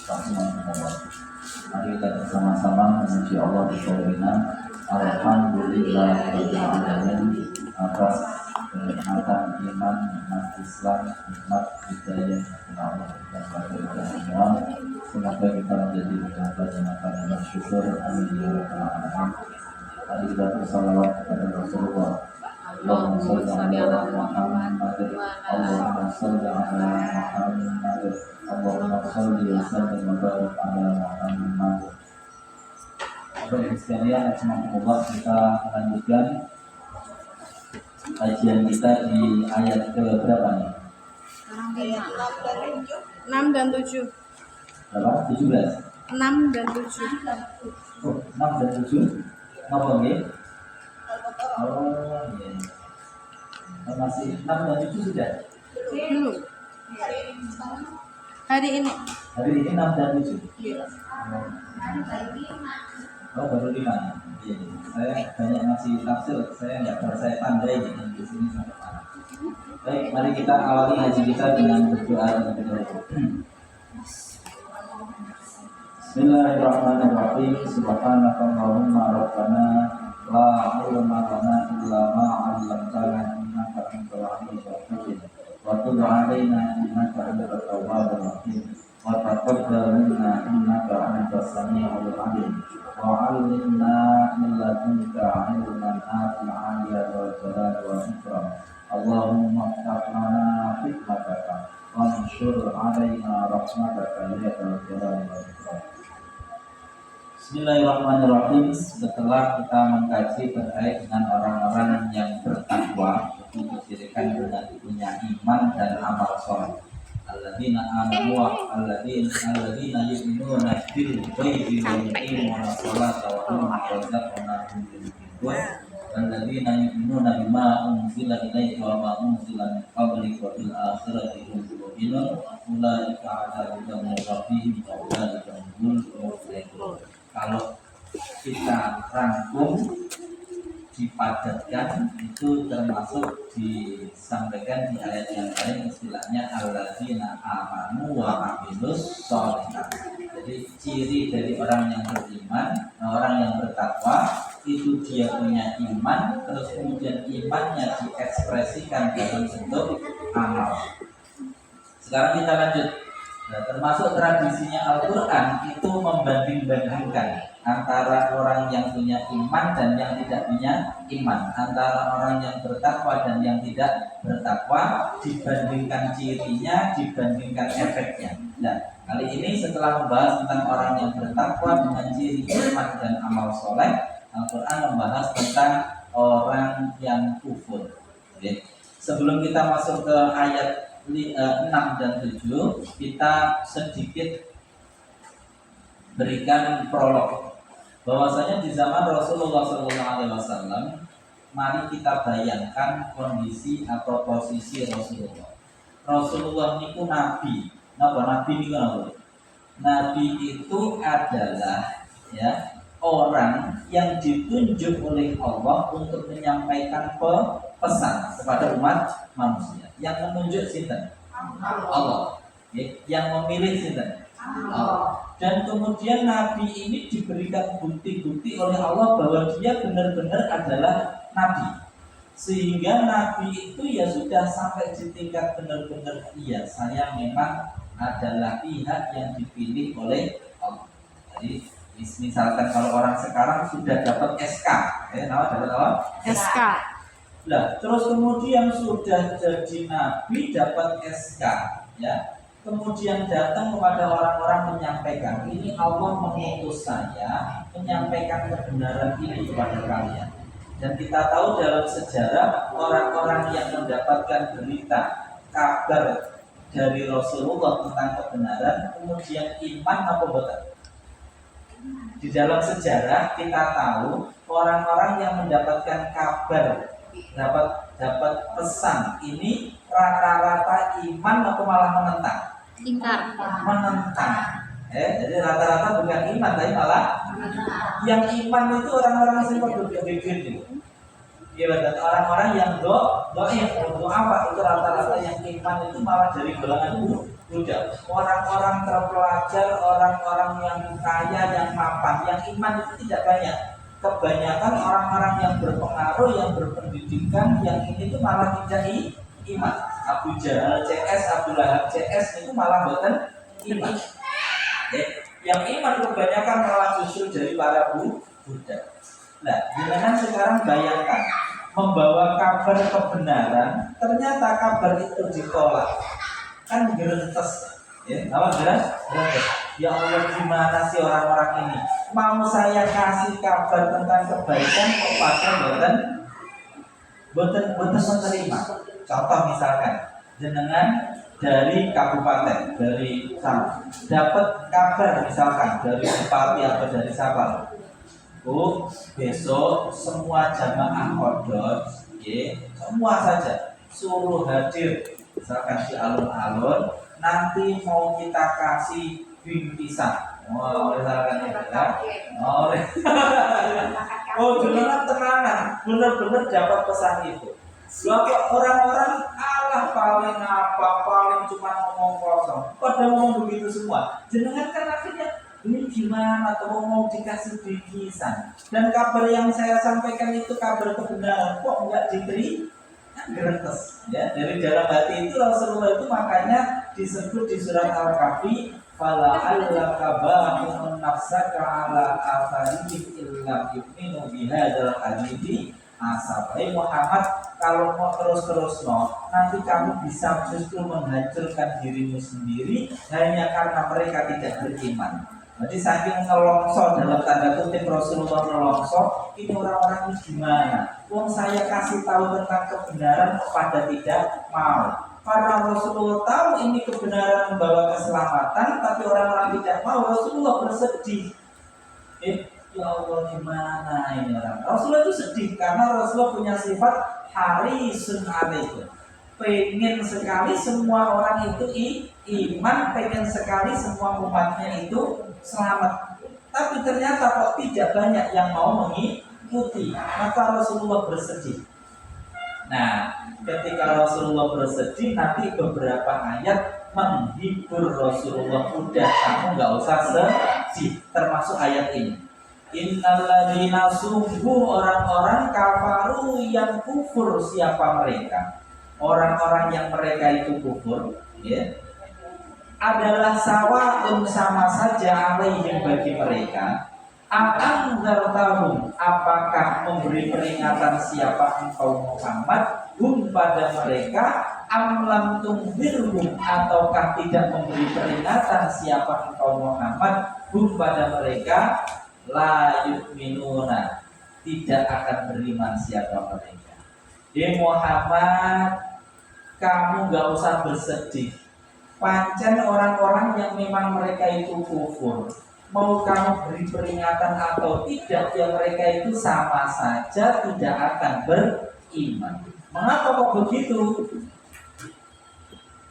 Rahimahullah. Mari kita bersama-sama memuji Allah di Qawlina Alhamdulillahirabbil alamin atas kenikmatan iman, nikmat Islam, nikmat hidayah yang Allah berikan kepada kita semua. Semoga kita menjadi hamba yang akan bersyukur. Amin ya rabbal alamin. Mari kita bersalawat kepada Rasulullah. Allahumma shalli ala Muhammad. Allahumma shalli ala Muhammad. Allahumma shalli wa sallim wa barik ala Muhammad. Baik sekalian, Bismillah, kita lanjutkan kajian kita di ayat ke berapa nih? Ayat 6 dan 7. Berapa? 17? 6 dan 7. Oh, 6 dan 7? Apa nih? Oh, iya. Oh, masih 6 dan 7 sudah? Belum. Hari ini. Hari ini 6 dan 7? Iya. Oh, baru 5. Iya. Saya banyak ngasih tafsir, saya nggak percaya pandai dengan di sini sampai mana. Baik, mari kita awali haji kita dengan berdoa terlebih dahulu. Bismillahirrahmanirrahim. Subhanakallahumma rabbana la ilma lana illa ma 'allamtana innaka antal 'alimul hakim. Wa tub 'alaina innaka antat tawwabur rahim. Wa taqabbal minna innaka antas samiul 'alim. Wa 'allimna min ladunka 'ilman nafi'an ya dzal jalali wal ikram. Allahumma iftah lana hikmataka wa anshur 'alaina rahmataka ya dzal jalali wal ikram. Bismillahirrahmanirrahim. Setelah kita mengkaji terkait dengan orang-orang yang bertakwa, itu didirikan dengan punya iman dan amal soleh. Alladzina amanu wa alladzina yu'minuna bil ghaibi wa yuqimuna sholata wa mimma razaqnahum yunfiqun. Alladzina yu'minuna bima unzila ilaika wa ma unzila min qablika wa bil akhirati hum yuqinun. Ulaika 'ala hudan min rabbihim wa ulaika humul muflihun. Kalau kita rangkum, dipadatkan, itu termasuk disampaikan di ayat yang lain, istilahnya alladzina amanu wa amilus sholihat. Jadi ciri dari orang yang beriman, orang yang bertakwa, itu dia punya iman, terus kemudian imannya diekspresikan dalam bentuk amal. Sekarang kita lanjut. Nah, termasuk tradisinya Al-Quran itu membanding-bandingkan antara orang yang punya iman dan yang tidak punya iman, antara orang yang bertakwa dan yang tidak bertakwa, dibandingkan cirinya, dibandingkan efeknya. Nah, kali ini setelah membahas tentang orang yang bertakwa dengan ciri iman dan amal soleh, Al-Quran membahas tentang orang yang kufur. Oke. Sebelum kita masuk ke ayat 6 dan 7, kita sedikit berikan prolog bahwasanya di zaman Rasulullah SAW, mari kita bayangkan kondisi atau posisi Rasulullah. Rasulullah itu nabi. Nabi itu adalah orang yang ditunjuk oleh Allah untuk menyampaikan pesan kepada umat manusia. Yang menunjuk sinten? Allah. Yang memilih sinten? Allah. Dan kemudian Nabi ini diberikan bukti-bukti oleh Allah bahwa dia benar-benar adalah Nabi. Sehingga Nabi itu ya sudah sampai di tingkat benar-benar saya memang adalah pihak yang dipilih oleh Allah. Jadi misalkan kalau orang sekarang sudah dapat SK, dapat apa? SK. Nah, terus kemudian sudah jadi nabi, dapat SK, kemudian datang kepada orang-orang menyampaikan, ini Allah mengutus saya menyampaikan kebenaran ini kepada kalian. Dan kita tahu dalam sejarah orang-orang yang mendapatkan berita, kabar dari Rasulullah tentang kebenaran, kemudian iman apa betul? Di dalam sejarah kita tahu orang-orang yang mendapatkan kabar, dapat pesan ini rata-rata iman atau malah menentang? Menentang. Jadi rata-rata bukan iman tapi malah menentang. Yang iman itu orang-orang yang sempat berpikir gitu. Dan orang-orang yang doa apa itu rata-rata yang iman itu malah dari golongan budak. Orang-orang terpelajar, orang-orang yang kaya, yang mapan, yang iman itu tidak banyak. Kebanyakan orang-orang yang berpengaruh, yang berpendidikan, yang ini itu malah tidak iman. Abu Jahal CS, Abu Lahab CS itu malah bukan iman. Yang iman kebanyakan malah justru dari para budak. Nah, gimana sekarang bayangkan membawa kabar kebenaran, ternyata kabar itu ditolak, kan gerentes, ya, apa gerentes? Ya Allah, gimana sih orang-orang ini? Mau saya kasih kabar tentang kebaikan kepada boten menerima. Contoh misalkan, jenengan dari kabupaten, dari sana, dapat kabar misalkan dari bupati atau dari siapa? Besok semua jamaah kodok, semua saja suruh hadir, misalkan di alun-alun, nanti mau kita kasih bingkisan. Misalkan ya. Jenengan tenanan, benar-benar dapat pesan itu. Lalu orang-orang paling cuma ngomong kosong, pada ngomong begitu semua. Jenengan kan akhirnya ini gimana atau mau dikasih bingkisan, dan kabar yang saya sampaikan itu kabar kebenaran kok nggak diberi, kan gerentes ya. Dari dalam hati itu Rasulullah itu makanya disebut di surat Al-Kahfi, fala allaka ba'un nafsaka ala atharihim illam yu'minu bihadzal hadithi asabai Muhammad, kalau mau terus-terus nanti kamu bisa justru menghancurkan dirimu sendiri hanya karena mereka tidak beriman. Jadi saking nelongso, dalam tanda kutip Rasulullah nelongso, ini orang-orang ini gimana? Wong saya kasih tahu tentang kebenaran kepada tidak mau. Karena Rasulullah tahu ini kebenaran membawa keselamatan, tapi orang-orang tidak mau. Rasulullah bersedih. Ya Allah, gimana ini orang? Rasulullah itu sedih karena Rasulullah punya sifat harisun alaikum. Pengen sekali semua orang itu iman, pengen sekali semua umatnya itu selamat. Tapi ternyata kok tidak banyak yang mau mengikuti. Maka Rasulullah bersedih. Nah, ketika Rasulullah bersedih, nanti beberapa ayat menghibur Rasulullah. Udah, kamu nggak usah sedih. Termasuk ayat ini. Innalladzina, sungguh orang-orang kafaru yang kufur. Siapa mereka? Orang-orang yang mereka itu kufur, ya, adalah sawa'un, sama saja alaihim bagi mereka. A'anzartahum, apakah memberi peringatan siapa engkau Muhammad pada mereka, amlam tunzirhum, ataukah tidak memberi peringatan siapa engkau Muhammad pada mereka, la yu'minuna, tidak akan beriman siapa mereka. Muhammad, kamu gak usah bersedih. Pancen orang-orang yang memang mereka itu kufur, mau kamu beri peringatan atau tidak, yang mereka itu sama saja tidak akan beriman. Mengapa kok begitu?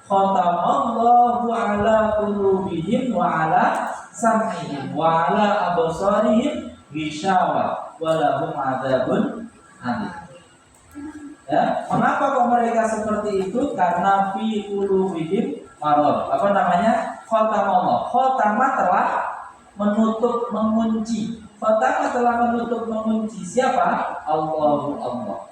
Khatamallahu ala qulubihim wa ala sam'ihim wa ala absarihim ghishawa wa lahum adzabun alim. Ya, mengapa kok mereka seperti itu? Karena fi qulubihim marad. Apa namanya? Khatamallah. Khatama telah menutup, mengunci. Khatama telah menutup, mengunci. Siapa? Allah.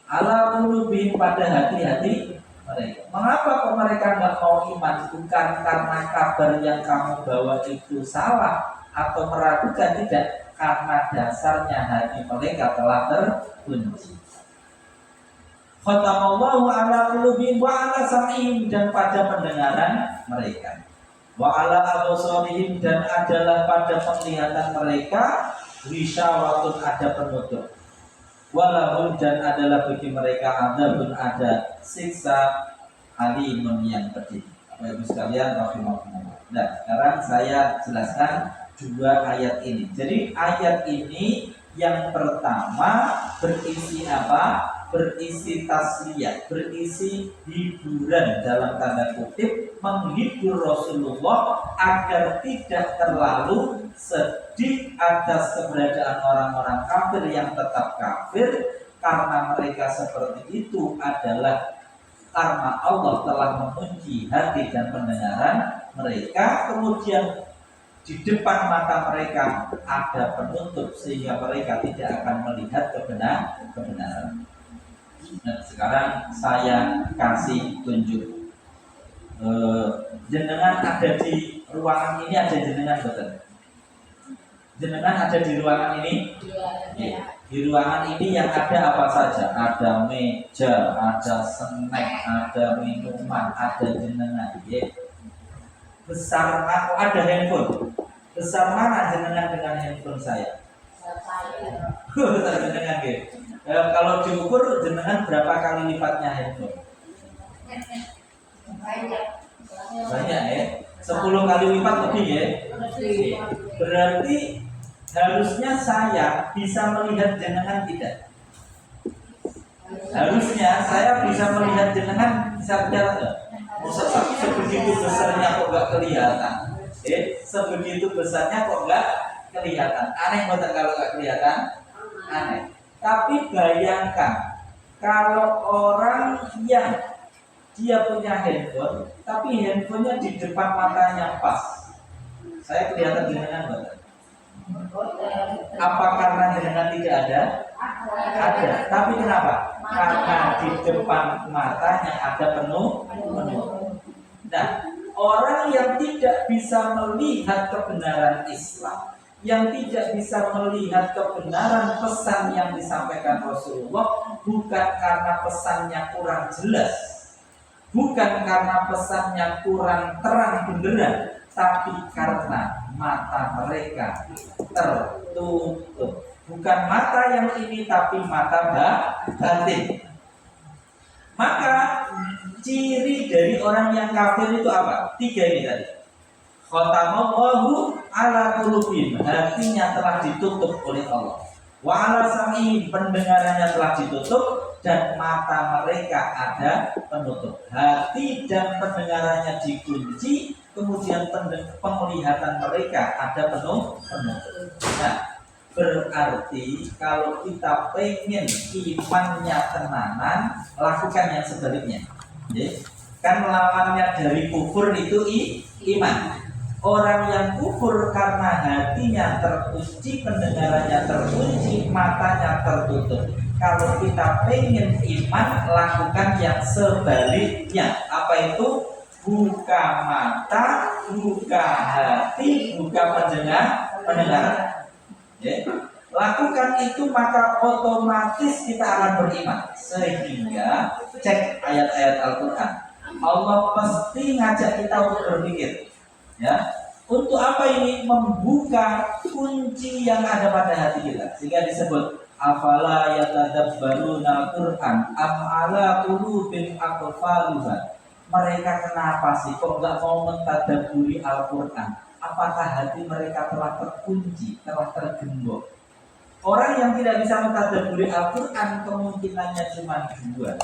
Ala qulubihim, pada hati-hati mereka. Mengapa kok mereka nggak mau iman? Bukan karena kabar yang kamu bawa itu salah atau meragukan, tidak. Karena dasarnya hati mereka telah terkunci. Khatamallahu ala qulubihim wa ala sam'ihim, dan pada pendengaran mereka, wa ala absarihim, dan adalah pada penglihatan mereka, ghisyawatun, ada penutup, walahum, dan adalah bagi mereka adzabun, ada siksa alimun yang pedih. Bapak Ibu sekalian rahimakumullah. Nah, sekarang saya jelaskan dua ayat ini. Jadi ayat ini yang pertama berisi apa? Berisi tasliyah, berisi hiburan dalam tanda kutip, menghibur Rasulullah agar tidak terlalu sedih atas keberadaan orang-orang kafir yang tetap kafir, karena mereka seperti itu adalah karena Allah telah mengunci hati dan pendengaran mereka, kemudian di depan mata mereka ada penutup sehingga mereka tidak akan melihat kebenaran. Nah, sekarang saya kasih tunjuk. Jenengan ada di ruangan ini, ada jenengan betul? Jenengan ada di ruangan ini? Ya. Di ruangan ini yang ada apa saja? Ada meja, ada snack, ada minuman, ada jenengan. Ya. Besar mana? Ada handphone. Besar mana jenengan dengan handphone saya? Besar jenengan ya. Kalau diukur jenengan berapa kali lipatnya handphone? Banyak ya. 10 kali lipat lebih ya. Berarti harusnya saya bisa melihat jenengan tidak? Harusnya saya bisa melihat jenengan, bisa bicara enggak? Sebegitu besarnya kok enggak kelihatan? Sebegitu besarnya kok enggak kelihatan? Aneh banget kalau enggak kelihatan? Aneh. Tapi bayangkan kalau orang yang dia punya handphone, tapi handphonenya di depan matanya pas, saya kelihatan jenengan banget. Apa karena jenengan tidak ada? Ada. Tapi kenapa? Karena di depan matanya ada penuh. Nah, orang yang tidak bisa melihat kebenaran Islam, yang tidak bisa melihat kebenaran pesan yang disampaikan Rasulullah, bukan karena pesannya kurang jelas, bukan karena pesannya kurang terang benderang, tapi karena mata mereka tertutup. Bukan mata yang ini, tapi mata batin. Maka ciri dari orang yang kafir itu apa? 3 ini tadi. Khatamallahu ala qulubihim, hatinya telah ditutup oleh Allah. Wa ala sam'ihim, pendengarannya telah ditutup, dan mata mereka ada penutup. Hati dan pendengarannya dikunci, kemudian penglihatan mereka ada penutup. Nah, berarti kalau kita pengen imannya tenanan, lakukan yang sebaliknya. Kan lawannya dari kufur itu iman. Orang yang kufur karena hatinya terkunci, pendengarannya terkunci, matanya tertutup. Kalau kita pengen iman, lakukan yang sebaliknya. Apa itu? Buka mata, buka hati, buka pendengaran. Ya. Lakukan itu, maka otomatis kita akan beriman. Sehingga cek ayat-ayat Al-Quran, Allah pasti ngajak kita untuk berpikir. Ya, untuk apa ini? Membuka kunci yang ada pada hati kita. Sehingga disebut afala yatadabbaruna Qur'an am ala qulubin aqfaluha. Mereka kenapa sih kok enggak mau mentadabburi Al-Qur'an? Apakah hati mereka telah terkunci, telah tergembok? Orang yang tidak bisa mentadabburi Al-Qur'an kemungkinannya cuma 2.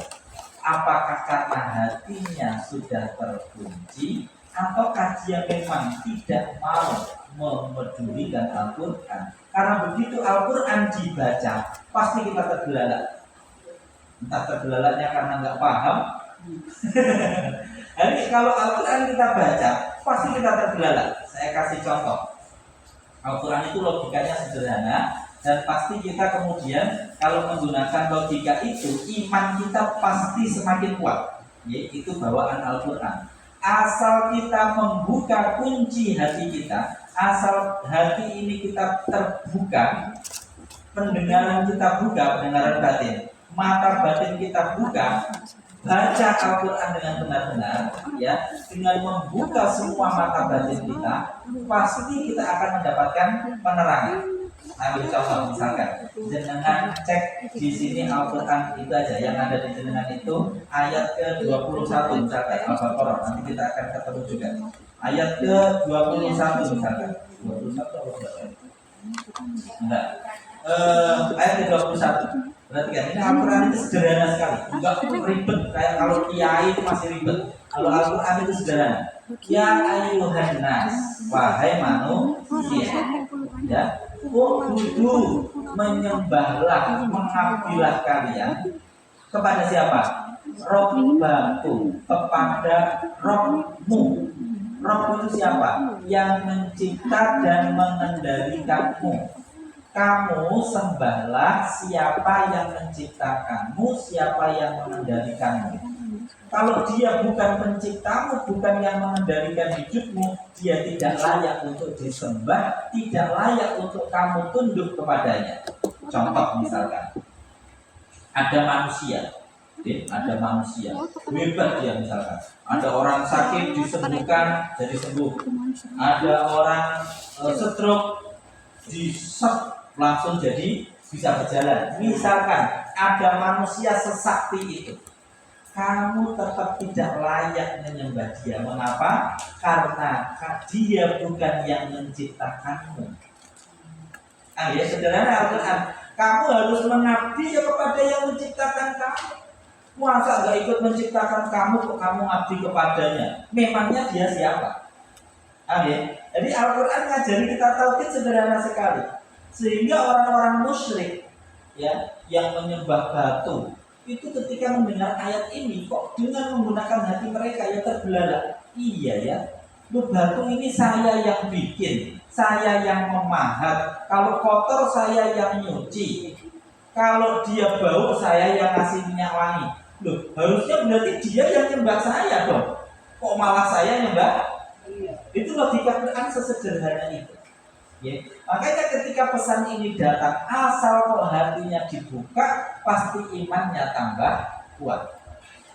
Apakah karena hatinya sudah terkunci, ataukah dia memang tidak mau memedulikan Al-Quran? Karena begitu Al-Quran dibaca, pasti kita terbelalak. Entah terbelalaknya karena nggak paham. Jadi kalau Al-Quran kita baca, pasti kita terbelalak. Saya kasih contoh. Al-Quran itu logikanya sederhana, dan pasti kita kemudian kalau menggunakan logika itu, iman kita pasti semakin kuat. Itu bawaan Al-Quran. Asal kita membuka kunci hati kita, asal hati ini kita terbuka, pendengaran kita buka, pendengaran batin, mata batin kita buka, baca Al-Quran dengan benar-benar, ya, dengan membuka semua mata batin kita, pasti kita akan mendapatkan penerangan. Ambil contoh, misalkan jenengan cek di sini Al-Quran itu aja yang ada di jenengan itu ayat ke-21 misalkan Al-Baqarah, nanti kita akan ketemu juga ayat ke-21 misalkan 21 atau enggak ayat ke-21. Berarti kan ini Al-Quran itu sederhana sekali, enggak ribet kayak kalau kiai itu masih ribet. Kalau Al-Quran itu sederhana. Ya ayyuhan nas, wahai manusia, ya, ubudu, menyembahlah, mengabdilah kalian kepada siapa? Robbakum, kepada Robmu. Rob itu siapa? Yang mencipta dan mengendalikanmu. Kamu sembahlah siapa yang menciptakanmu, siapa yang mengendalikanmu. Kalau dia bukan penciptamu, bukan yang mengendalikan hidupmu, dia tidak layak untuk disembah, tidak layak untuk kamu tunduk kepadanya. Contoh misalkan, ada manusia, hebat dia misalkan. Ada orang sakit disembuhkan jadi sembuh. Ada orang stroke langsung jadi bisa berjalan. Misalkan ada manusia sesakti itu, kamu tetap tidak layak menyembah dia. Mengapa? Karena dia bukan yang menciptakanmu. Ya sederhana Al-Quran. Kamu harus mengabdi kepada yang menciptakan kamu. Masa gak ikut menciptakan kamu kok kamu abdi kepadanya? Memangnya dia siapa? Ya. Jadi Al-Quran ngajari kita tauhid sederhana sekali. Sehingga orang-orang musyrik ya, yang menyembah batu itu ketika mendengar ayat ini kok dengan menggunakan hati mereka ya terbelalak. Iya ya, lu batu ini saya yang bikin, saya yang memahat. Kalau kotor saya yang nyuci. Kalau dia bau saya yang kasih minyak wangi. Loh, harusnya berarti dia yang nyembah saya dong. Kok malah saya nyembah? Itu logika Quran sesederhana itu. Ya. Makanya ketika pesan ini datang, asal kok hatinya dibuka, pasti imannya tambah kuat.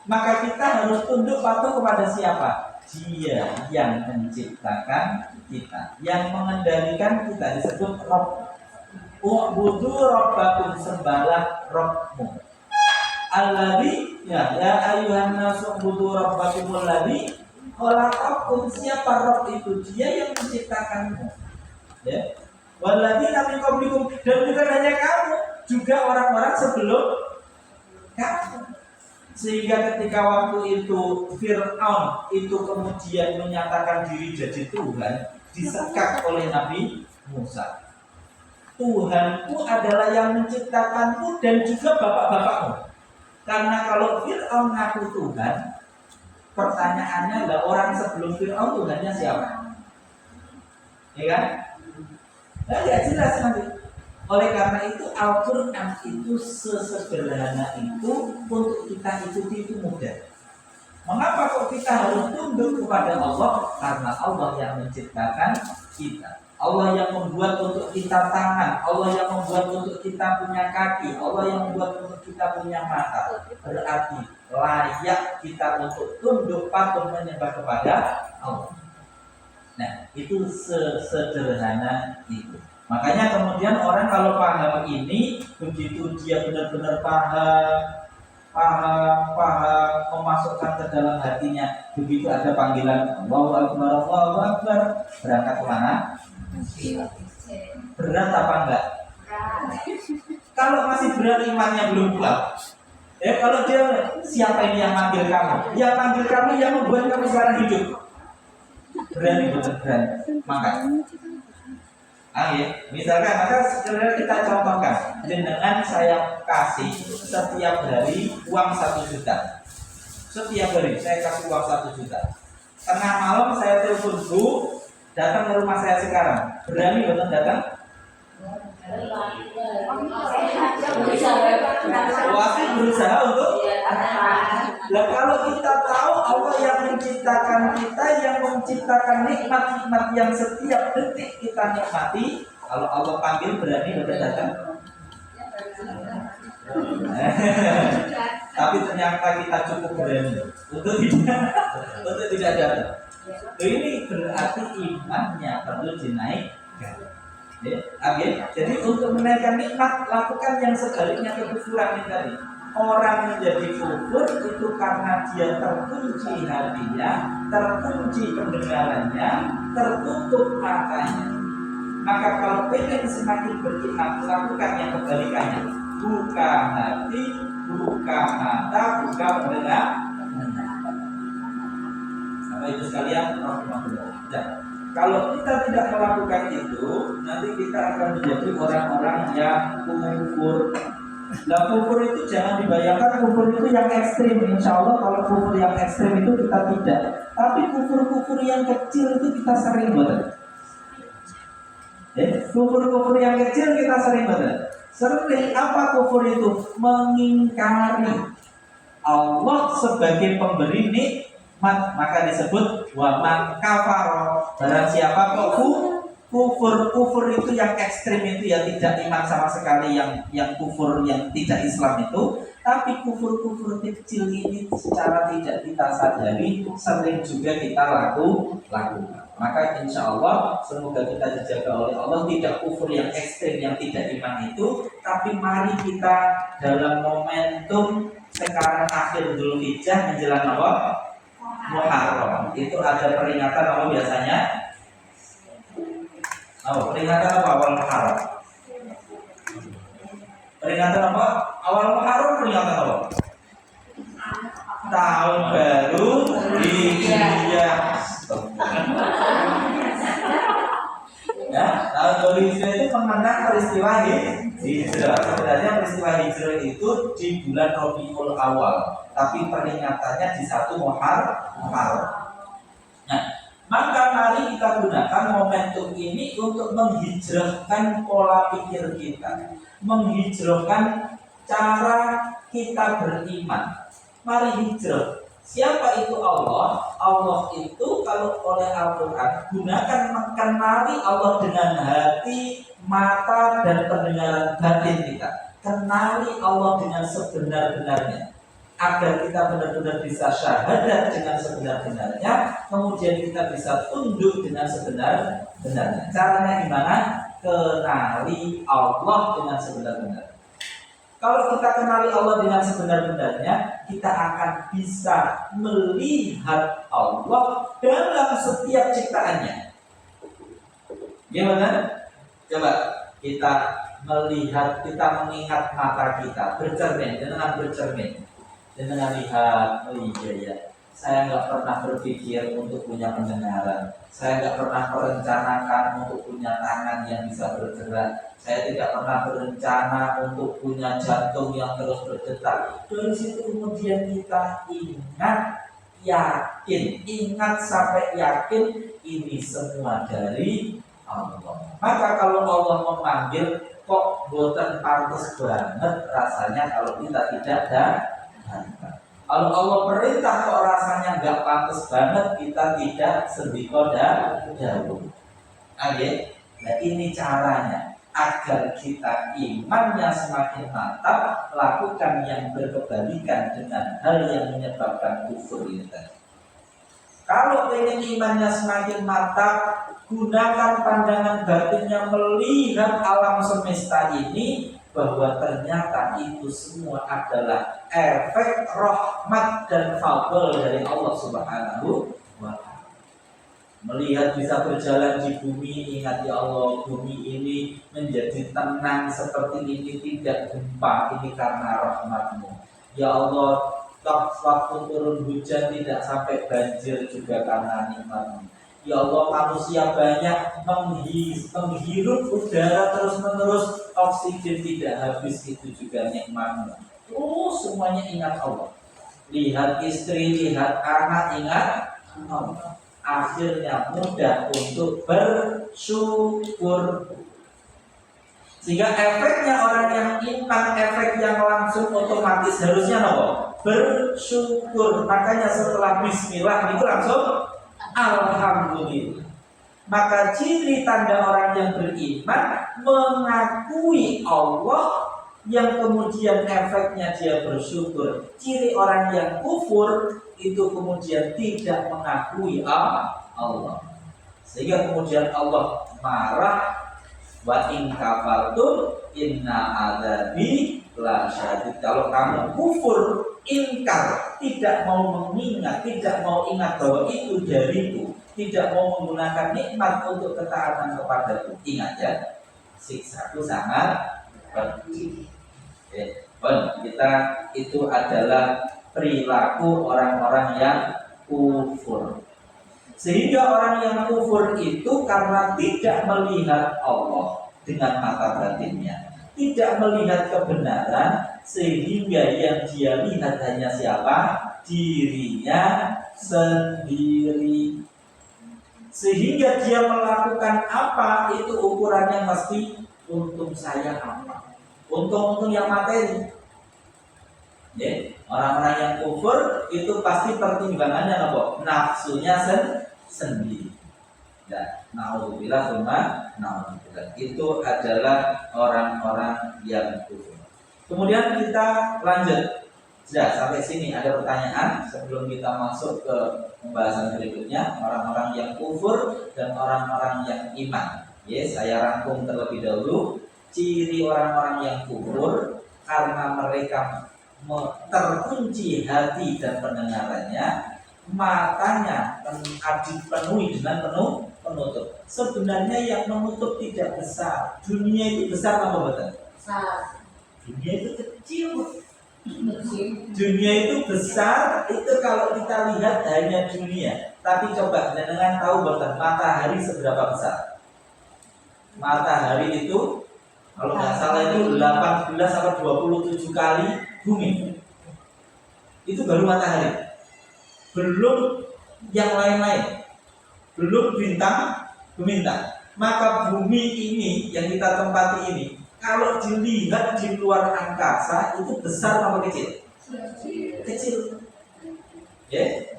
Maka kita harus tunduk patuh kepada siapa? Dia yang menciptakan kita, yang mengendalikan kita, disebut Rabb. U'budu rabbakum, sembahlah Rabbmu. Alladzi ya ayuhan nasu u'budu rabbakum alladzi khalaqakum. Siapa Rabb itu? Dia yang menciptakanmu. Ya, walladzina min qablikum, dan bukan hanya kamu, juga orang-orang sebelum kamu. Sehingga ketika waktu itu Fir'aun itu kemudian menyatakan diri jadi Tuhan, disekak oleh Nabi Musa. Tuhanku adalah yang menciptakanmu dan juga bapak-bapakmu. Karena kalau Fir'aun ngaku Tuhan, pertanyaannya adalah orang sebelum Fir'aun Tuhannya siapa? Ya kan? Nah, ya jelas nanti. Oleh karena itu Al-Quran itu sesederhana itu untuk kita ikuti itu mudah. Mengapa kok kita harus tunduk kepada Allah? Karena Allah yang menciptakan kita. Allah yang membuat untuk kita tangan, Allah yang membuat untuk kita punya kaki, Allah yang membuat untuk kita punya mata. Berarti layak kita untuk tunduk patuh menyembah kepada Allah. Nah, itu sesederhana itu. Makanya kemudian orang kalau paham ini, begitu dia benar-benar paham, memasukkan ke dalam hatinya, begitu ada panggilan Allahu Akbar, berangkat kemana? Berat apa enggak? Kalau masih berat, imannya belum kuat. Kalau dia, siapa ini yang manggil kamu? Yang manggil kamu, yang membuat kamu sekarang hidup. Berani benar-benar. Maka misalkan, maka sebenarnya kita contohkan, dengan saya kasih setiap hari uang 1 juta. Setiap hari saya kasih uang 1 juta. Tengah malam saya telepon Bu, datang ke rumah saya sekarang. Berani betul datang? Pasti berusaha untuk. Nah, kalau kita tahu Allah yang menciptakan kita, yang menciptakan nikmat-nikmat yang setiap detik kita nikmati, kalau Allah panggil berani betul datang? Tapi ternyata kita cukup berani untuk tidak datang. Ini berarti imannya perlu dinaikkan. Jadi untuk menaikkan nikmat, lakukan yang sebaliknya kekufuran tadi. Orang menjadi kufur itu karena dia terkunci hatinya, terkunci pendengarannya, tertutup matanya. Maka kalau pengen semakin beriman, lakukan yang kebalikannya. Buka hati, buka mata, buka pendengar. Apa itu sekalian? Rahmatullah. Kalau kita tidak melakukan itu, nanti kita akan menjadi orang-orang yang kufur. Nah, kufur itu jangan dibayangkan kufur itu yang ekstrim. Insya Allah kalau kufur yang ekstrim itu kita tidak. Tapi kufur-kufur yang kecil itu kita sering banget. Kufur-kufur yang kecil kita sering banget. Sering apa kufur itu? Mengingkari Allah sebagai pemberi nikmat, maka disebut wa man kafara. Barang siapa kufur itu yang ekstrim itu ya, tidak iman sama sekali, yang kufur yang tidak Islam itu. Tapi kufur kecil ini secara tidak kita sadari sering juga kita lakukan. Maka insya Allah semoga kita dijaga oleh Allah tidak kufur yang ekstrim yang tidak iman itu. Tapi mari kita dalam momentum sekarang akhir Dzulhijjah menjelang apa? Muharram. Itu ada peringatan apa biasanya? Peringatan apa awal Muharram? Peringatan apa? Awal Muharram peringatan apa? Tahun baru Hijriah. Ya, tahun baru Hijriah itu mengenang peristiwa Hijrah. Sebenarnya peristiwa Hijrah itu di bulan Rabiul Awal, tapi peringatannya di 1 Muharram. Nah, maka mari kita gunakan momentum ini untuk menghijrahkan pola pikir kita, menghijrahkan cara kita beriman. Mari hijrah. Siapa itu Allah? Allah itu kalau oleh Al-Quran gunakan mengenali Allah dengan hati, mata, dan pendengaran batin kita. Kenali Allah dengan sebenar-benarnya, agar kita benar-benar bisa syahadat dengan sebenar-benarnya, kemudian kita bisa tunduk dengan sebenar-benarnya. Caranya gimana? Kenali Allah dengan sebenar-benarnya. Kalau kita kenali Allah dengan sebenar-benarnya, kita akan bisa melihat Allah dalam setiap ciptaannya. Gimana? Coba kita melihat, kita mengingat mata kita, bercermin, dengan lihat, oh iya ya, saya nggak pernah berpikir untuk punya pendengaran, saya nggak pernah merencanakan untuk punya tangan yang bisa bergerak, saya tidak pernah berencana untuk punya jantung yang terus berdetak. Dari situ kemudian kita ingat sampai yakin ini semua dari Allah. Maka kalau Allah memanggil, kok boten pantas banget rasanya kalau kita tidak datang. Kalau Allah perintah kok rasanya nggak pantas banget kita tidak sendiko dahulu. Nah ini caranya agar kita imannya semakin mantap, lakukan yang berkebalikan dengan hal yang menyebabkan kufur ini tadi. Kalau ingin imannya semakin mantap, gunakan pandangan batinnya melihat alam semesta ini, bahwa ternyata itu semua adalah efek rahmat dan fadl dari Allah Subhanahu wa ta'ala. Melihat bisa berjalan di bumi, ingat ya Allah, bumi ini menjadi tenang seperti ini, tidak gempa, ini karena rahmat-Mu. Ya Allah, waktu turun hujan tidak sampai banjir juga karena nikmat-Mu. Ya Allah, manusia banyak menghirup udara terus-menerus, oksigen tidak habis, itu juga nikmat-Mu. Semuanya ingat Allah. Lihat istri, lihat anak, ingat Allah. Akhirnya mudah untuk bersyukur. Sehingga efeknya orang yang iman, efek yang langsung otomatis harusnya apa? Bersyukur. Makanya setelah bismillah itu langsung alhamdulillah. Maka ciri tanda orang yang beriman mengakui Allah, yang kemudian efeknya dia bersyukur. Ciri orang yang kufur itu kemudian tidak mengakui Allah, sehingga kemudian Allah marah. Wa in kafartum inna adzabi la syadid. Kalau kamu kufur, ingkar, tidak mau mengingat, tidak mau ingat bahwa itu dariku, tidak mau menggunakan nikmat untuk ketaatan kepadaku, ingat ya, siksaku sangat pedih. Kita itu adalah perilaku orang-orang yang kufur. Sehingga orang yang kufur itu karena tidak melihat Allah dengan mata batinnya, tidak melihat kebenaran, sehingga yang dia lihat hanya siapa? Dirinya sendiri. Sehingga dia melakukan apa, itu ukurannya pasti untung saya apa, untung yang materi. Ya, orang-orang yang kufur itu pasti pertimbangannya apa? Nafsunya sendiri. Ya, naudzubillah tsumma naudzubillah. Itu adalah orang-orang yang kufur. Kemudian kita lanjut. Ya, sampai sini ada pertanyaan sebelum kita masuk ke pembahasan berikutnya, orang-orang yang kufur dan orang-orang yang iman. Ya, saya rangkum terlebih dahulu. Ciri orang-orang yang kufur karena mereka terkunci hati dan pendengarannya, matanya dipenuhi dengan penutup. Sebenarnya yang menutup tidak besar. Dunia itu besar apa betul? Besar. Dunia itu kecil. Dunia itu besar. Itu kalau kita lihat hanya dunia. Tapi coba dengan tahu betul matahari seberapa besar? Matahari itu kalau nggak salah itu 18 atau 27 kali bumi. Itu baru matahari. Belum yang lain-lain. Belum bintang. Maka bumi ini yang kita tempati ini, kalau dilihat di luar angkasa itu besar apa kecil? Kecil. Ya.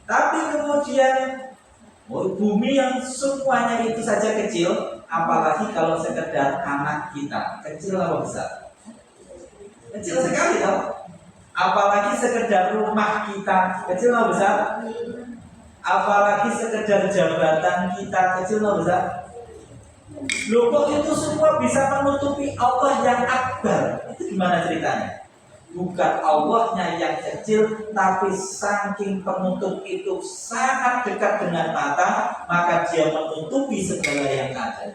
Tapi kemudian bumi yang semuanya itu saja kecil, apalagi kalau sekedar anak kita, kecil apa besar? Kecil sekali tau. Apalagi sekedar rumah kita, kecil atau besar? Apalagi sekedar jabatan kita, kecil atau besar? Loh kok itu semua bisa menutupi Allah yang akbar? Itu gimana ceritanya? Bukan Allahnya yang kecil, tapi saking penutup itu sangat dekat dengan mata, maka dia menutupi segala yang ada.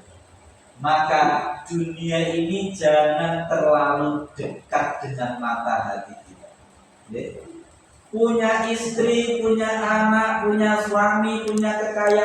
Maka dunia ini jangan terlalu dekat dengan mata hati kita. Punya istri, punya anak, punya suami, punya kekayaan.